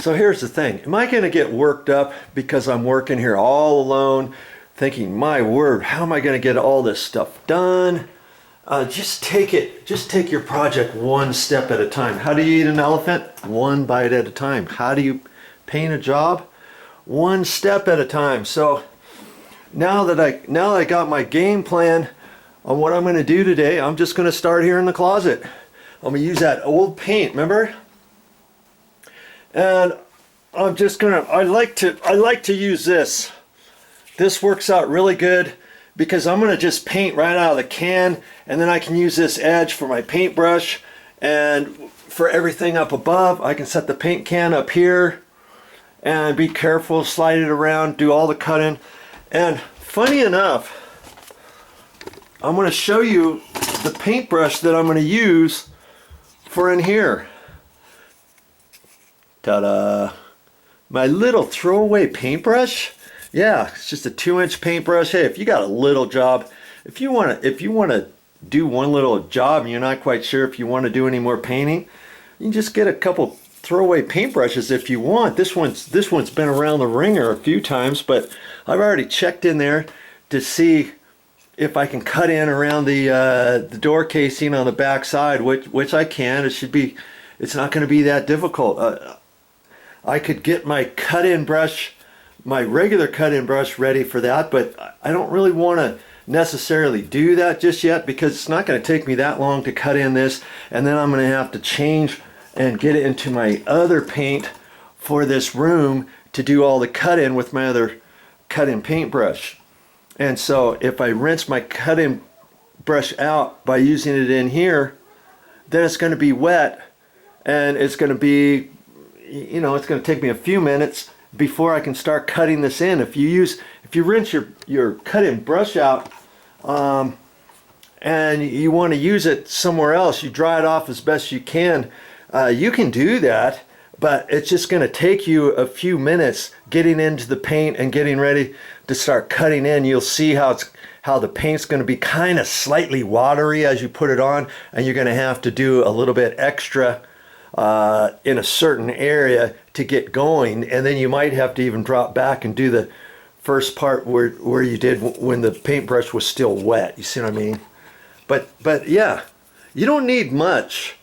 So here's the thing. Am I going to get worked up because I'm working here all alone, thinking, my word, how am I going to get all this stuff done? Just take your project one step at a time. How do you eat an elephant? One bite at a time. How do you paint a job? One step at a time. So now that I got my game plan on what I'm going to do today, I'm just going to start here in the closet. I'm going to use that old paint, remember? And I'm just going to, I like to use this. This works out really good because I'm going to just paint right out of the can, and then I can use this edge for my paintbrush, and for everything up above I can set the paint can up here and be careful, slide it around, do all the cutting. And funny enough, I'm going to show you the paintbrush that I'm going to use for in here. Ta-da! My little throwaway paintbrush. Yeah, it's just a 2-inch paintbrush. Hey, if you got a little job, if you want to do one little job and you're not quite sure if you want to do any more painting, you can just get a couple throwaway paintbrushes if you want. This one's been around the ringer a few times, but I've already checked in there to see if I can cut in around the door casing on the back side, which I can. It's not going to be that difficult. I could get my cut-in brush, my regular cut-in brush ready for that, but I don't really want to necessarily do that just yet because it's not going to take me that long to cut in this, and then I'm going to have to change and get it into my other paint for this room to do all the cut-in with my other cut-in paintbrush. And so if I rinse my cut-in brush out by using it in here, then it's going to be wet, and it's going to be, you know, it's going to take me a few minutes before I can start cutting this in. If you rinse your cut-in brush out and you want to use it somewhere else, you dry it off as best you can do that, but it's just going to take you a few minutes getting into the paint and getting ready to start cutting in. You'll see how the paint's going to be kind of slightly watery as you put it on, and you're going to have to do a little bit extra in a certain area to get going, and then you might have to even drop back and do the first part where you did when the paintbrush was still wet. You see what I mean? But yeah, you don't need much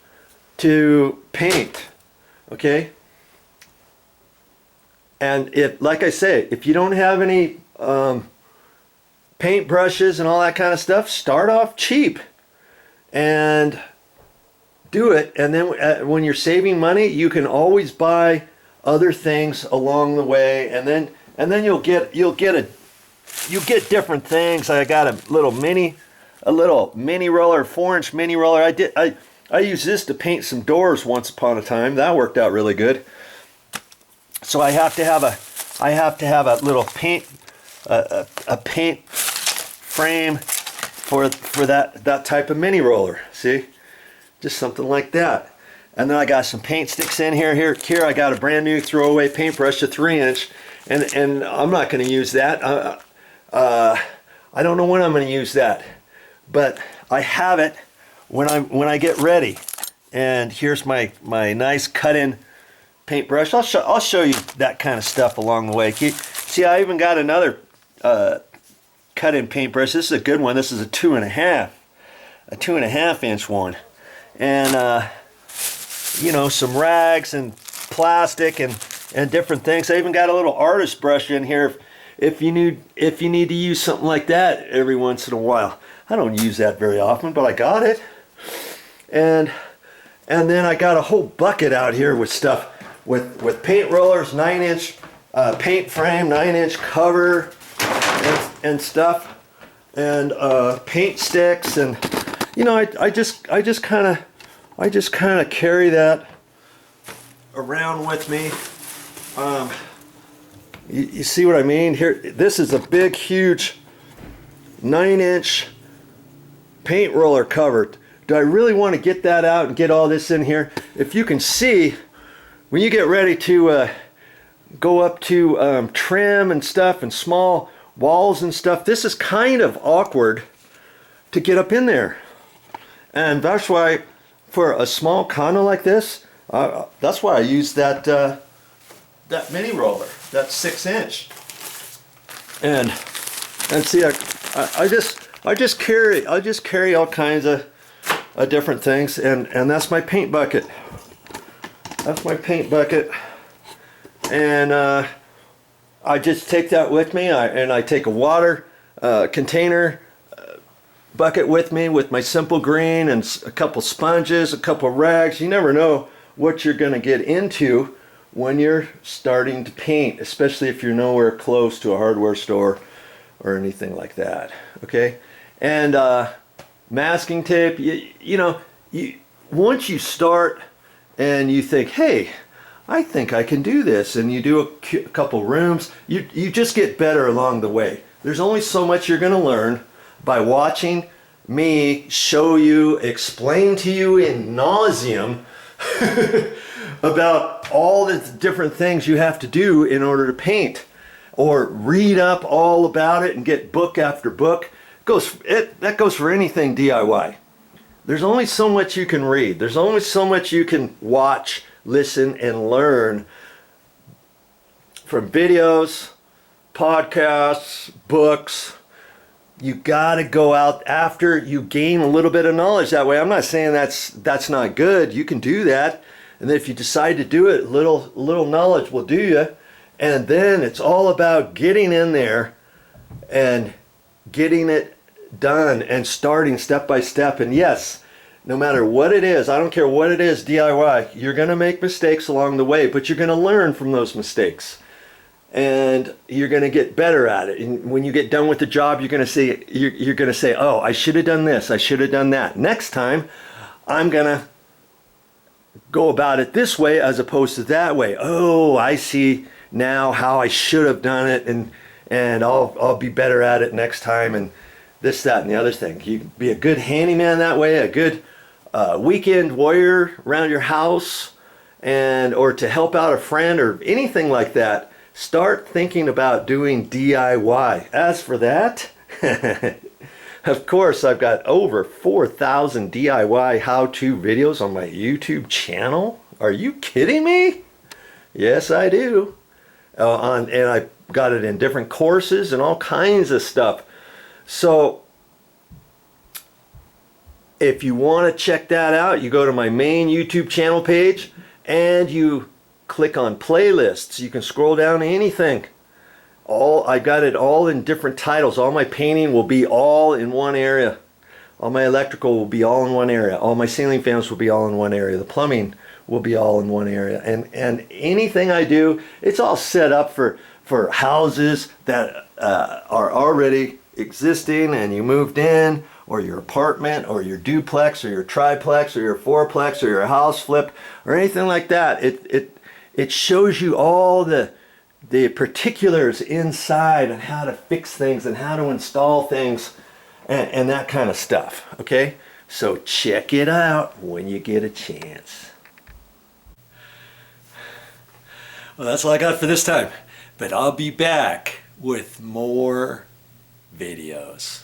to paint, okay? And like I say, if you don't have any paint brushes and all that kind of stuff, start off cheap and do it. And then when you're saving money, you can always buy other things along the way, and then you'll get different things. I got a little mini roller, 4-inch mini roller. I used this to paint some doors once upon a time. That worked out really good. So I have to have a little paint a paint frame for that type of mini roller. See, just something like that. And then I got some paint sticks in here. Here I got a brand new throwaway paintbrush, a 3-inch, and I'm not going to use that. I don't know when I'm going to use that, but I have it when I get ready. And here's my nice cut-in paintbrush. I'll show you that kind of stuff along the way. See, I even got another cut-in paintbrush. This is a good one. This is a 2.5 inch one, and you know, some rags and plastic and different things. I even got a little artist brush in here if you need to use something like that every once in a while. I don't use that very often, but I got it. And then I got a whole bucket out here with stuff, with paint rollers, 9-inch paint frame, 9-inch cover and stuff, and paint sticks, and you know, I just kind of carry that around with me. You see what I mean? Here, this is a big, huge 9-inch paint roller cover. Do I really want to get that out and get all this in here? If you can see, when you get ready to go up to trim and stuff and small walls and stuff, this is kind of awkward to get up in there. And that's why, for a small condo like this, that's why I use that that mini roller, that 6-inch. And see, I just carry all kinds of different things, and that's my paint bucket. That's my paint bucket, and I just take that with me. I take a water container bucket with me with my simple green and a couple sponges, a couple rags. You never know what you're going to get into when you're starting to paint, especially if you're nowhere close to a hardware store or anything like that. Okay, and masking tape. Once you start and you think, hey, I think I can do this, and you do a couple rooms, you just get better along the way. There's only so much you're going to learn by watching me show you, explain to you in nauseam about all the different things you have to do in order to paint, or read up all about it and get book after book. That goes for anything DIY. There's only so much you can read. There's only so much you can watch, listen, and learn from videos, podcasts, books. You got to go out after you gain a little bit of knowledge that way. I'm not saying that's not good. You can do that. And then if you decide to do it, little knowledge will do you. And then it's all about getting in there and getting it done and starting step by step. And yes, no matter what it is, I don't care what it is, DIY, you're going to make mistakes along the way, but you're going to learn from those mistakes. And you're going to get better at it. And when you get done with the job, you're going to say, oh, I should have done this, I should have done that. Next time, I'm going to go about it this way as opposed to that way. Oh, I see now how I should have done it, and I'll be better at it next time, and this, that, and the other thing. You can be a good handyman that way, a good weekend warrior around your house, or to help out a friend or anything like that. Start thinking about doing DIY. As for that, of course, I've got over 4,000 DIY how-to videos on my YouTube channel. Are you kidding me? Yes, I do. And I got it in different courses and all kinds of stuff. So if you want to check that out, you go to my main YouTube channel page and you click on playlists. You can scroll down to anything. I got it all in different titles. All my painting will be all in one area. All my electrical will be all in one area. All my ceiling fans will be all in one area. The plumbing will be all in one area. And anything I do, it's all set up for houses that are already existing, and you moved in, or your apartment, or your duplex, or your triplex, or your fourplex, or your house flip, or anything like that. It shows you all the particulars inside and how to fix things and how to install things and that kind of stuff. Okay, so check it out when you get a chance. Well, that's all I got for this time, but I'll be back with more videos.